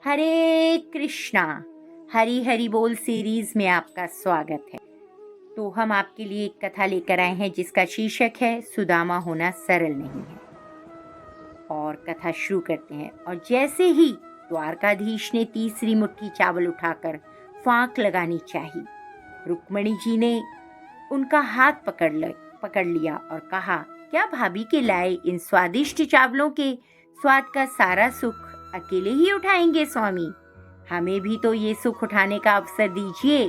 हरे कृष्णा। हरी हरी बोल सीरीज में आपका स्वागत है। तो हम आपके लिए एक कथा लेकर आए हैं जिसका शीर्षक है सुदामा होना सरल नहीं है। और कथा शुरू करते हैं। और जैसे ही द्वारकाधीश ने तीसरी मुट्ठी चावल उठाकर फांक लगानी चाहिए, रुक्मणी जी ने उनका हाथ पकड़ लिया और कहा, क्या भाभी के लाए इन स्वादिष्ट चावलों के स्वाद का सारा सुख अकेले ही उठाएंगे स्वामी? हमें भी तो ये सुख उठाने का अवसर दीजिए।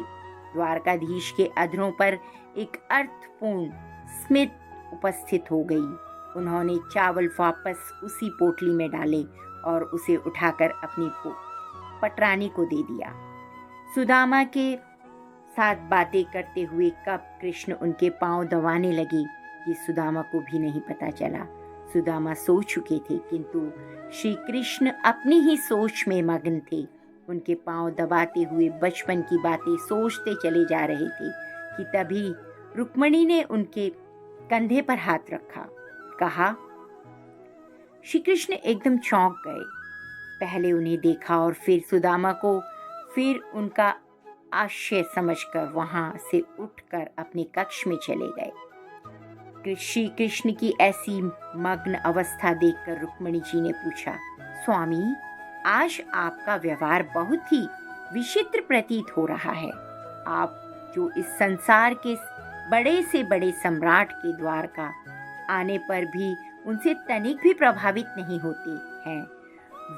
द्वारकाधीश के अधरों पर एक अर्थपूर्ण स्मित उपस्थित हो गई। उन्होंने चावल वापस उसी पोटली में डाले और उसे उठाकर अपनी पटरानी को दे दिया। सुदामा के साथ बातें करते हुए कब कृष्ण उनके पांव दबाने लगे, ये सुदामा को भी नहीं पता चला। सुदामा सो चुके थे, किंतु श्री कृष्ण अपनी ही सोच में मग्न थे। उनके पांव दबाते हुए बचपन की बातें सोचते चले जा रहे थे कि तभी रुक्मणी ने उनके कंधे पर हाथ रखा। कहा, श्री कृष्ण एकदम चौंक गए। पहले उन्हें देखा और फिर सुदामा को, फिर उनका आश्चर्य समझकर वहां से उठकर अपने कक्ष में चले गए। श्री कृष्ण की ऐसी मग्न अवस्था देखकर रुक्मणी जी ने पूछा, स्वामी, आज आपका व्यवहार बहुत ही विचित्र प्रतीत हो रहा है। आप जो इस संसार के बड़े से बड़े सम्राट के द्वार का आने पर भी उनसे तनिक भी प्रभावित नहीं होते हैं,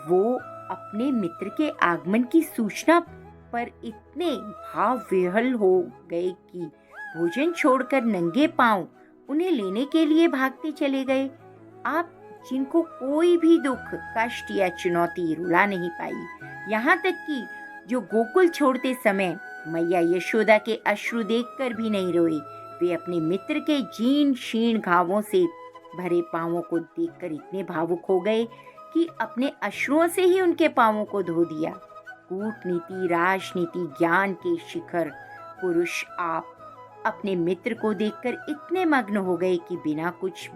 वो अपने मित्र के आगमन की सूचना पर इतने भाव विह्वल हो गए कि भोजन छोड़कर नंगे पांव उन्हें लेने के लिए भागते चले गए। आप जिनको कोई भी दुख, कष्ट या चुनौती रुला नहीं पाई, यहाँ तक कि जो गोकुल छोड़ते समय मैया यशोदा के अश्रु देखकर भी नहीं रोए, वे अपने मित्र के जीर्ण शीर्ण घावों से भरे पांवों को देखकर इतने भावुक हो गए कि अपने अश्रुओं से ही उनके पांवों को धो दिया। कूटनीति, राजनीति, ज्ञान के शिखर पुरुष आप अपने मित्र को देखकर इतने मग्न हो गए कि बिना कुछ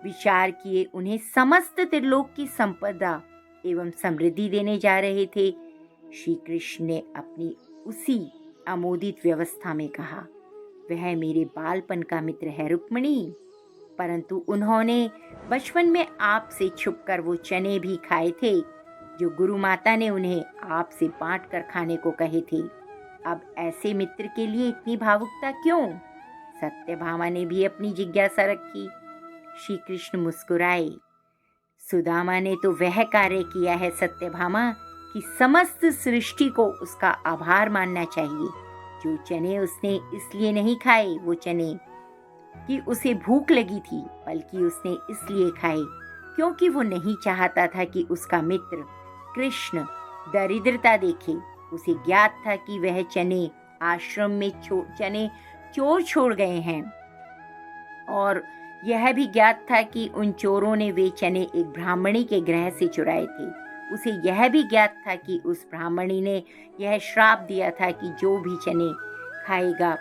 विचार किए उन्हें समस्त त्रिलोक की संपदा एवं समृद्धि देने जा रहे थे। श्री कृष्ण ने अपनी उसी अमोदित व्यवस्था में कहा, वह मेरे बालपन का मित्र है रुक्मणी, परंतु उन्होंने बचपन में आपसे छुपकर वो चने भी खाए थे जो गुरु माता ने उन्हें आपसे बांट कर खाने को कहे थे। अब ऐसे मित्र के लिए इतनी भावुकता क्यों? सत्यभामा ने भी अपनी जिज्ञासा रखी। श्री कृष्ण मुस्कुराए। सुदामा ने तो वह कार्य किया है सत्यभामा कि समस्त सृष्टि को उसका आभार मानना चाहिए। जो चने उसने इसलिए नहीं खाए, वो चने कि उसे भूख लगी थी, बल्कि उसने इसलिए खाए क्योंकि वो नहीं चाहता था कि उसका मित्र कृष्ण दरिद्रता देखे। उसे ज्ञात था कि वह चने आश्रम में चने चोर छोड़ गए हैं, और यह भी ज्ञात था कि उन चोरों ने वे चने एक ब्राह्मणी के गृह से चुराए थे। उसे यह भी ज्ञात था कि उस ब्राह्मणी ने यह श्राप दिया था कि जो भी चने खाएगा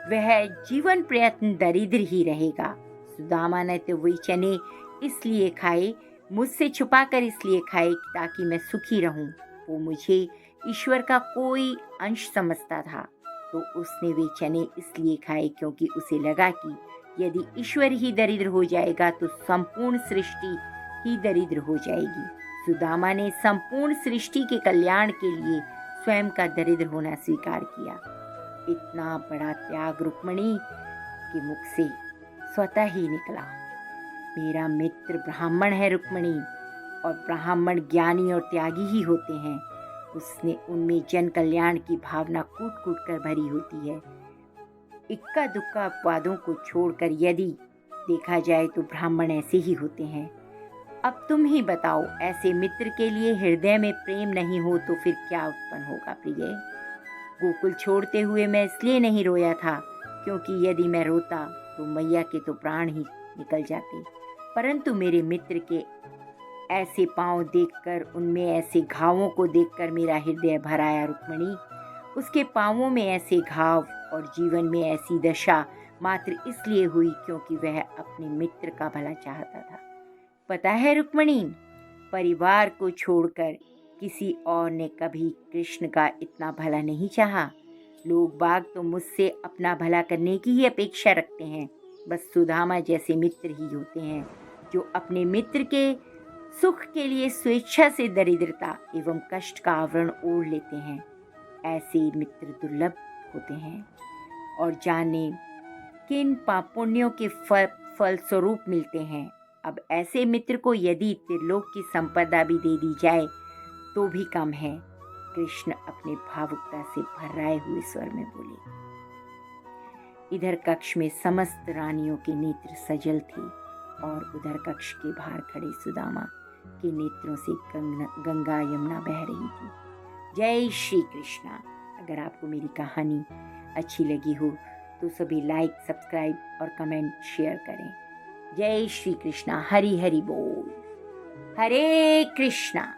वह जीवन प्रयत्न दरिद्र ही रहेगा। सुदामा ने तो वही चने इसलिए खाए, मुझसे छुपाकर इसलिए खाए ताकि मैं सुखी रहूं। वो मुझे ईश्वर का कोई अंश समझता था, तो उसने वे चने इसलिए खाए क्योंकि उसे लगा कि यदि ईश्वर ही दरिद्र हो जाएगा तो संपूर्ण सृष्टि ही दरिद्र हो जाएगी। सुदामा ने संपूर्ण सृष्टि के कल्याण के लिए स्वयं का दरिद्र होना स्वीकार किया। इतना बड़ा त्याग रुक्मणी के मुख से स्वतः ही निकला। मेरा मित्र ब्राह्मण है रुक्मणी, और ब्राह्मण ज्ञानी और त्यागी ही होते हैं। उसने उनमें जन कल्याण की भावना कूट कूट कर भरी होती है। इक्का दुक्का अपवादों को छोड़कर यदि देखा जाए तो ब्राह्मण ऐसे ही होते हैं। अब तुम ही बताओ, ऐसे मित्र के लिए हृदय में प्रेम नहीं हो तो फिर क्या उत्पन्न होगा प्रिय? गोकुल छोड़ते हुए मैं इसलिए नहीं रोया था क्योंकि यदि मैं रोता तो मैया के तो प्राण ही निकल जाते, परंतु मेरे मित्र के ऐसे पांव देखकर, उनमें ऐसे घावों को देखकर मेरा हृदय भर आया रुक्मणी। उसके पांवों में ऐसे घाव और जीवन में ऐसी दशा मात्र इसलिए हुई क्योंकि वह अपने मित्र का भला चाहता था। पता है रुक्मणी, परिवार को छोड़कर किसी और ने कभी कृष्ण का इतना भला नहीं चाहा। लोग बाग तो मुझसे अपना भला करने की ही अपेक्षा रखते हैं। बस सुदामा जैसे मित्र ही होते हैं जो अपने मित्र के सुख के लिए स्वेच्छा से दरिद्रता एवं कष्ट का आवरण ओढ़ लेते हैं। ऐसे मित्र दुर्लभ होते हैं। और जाने किन पुण्यों के फल स्वरूप मिलते हैं। अब ऐसे मित्र को यदि त्रिलोक की संपदा भी दे दी जाए तो भी कम है। कृष्ण अपने भावुकता से भर्राए हुए स्वर में बोले। इधर कक्ष में समस्त रानियों के नेत्र सजल थे और उधर कक्ष के बाहर खड़े सुदामा के नेत्रों से गंगा यमुना बह रही थी। जय श्री कृष्णा। अगर आपको मेरी कहानी अच्छी लगी हो तो सभी लाइक, सब्सक्राइब और कमेंट शेयर करें। जय श्री कृष्णा। हरि हरि बोल। हरे कृष्णा।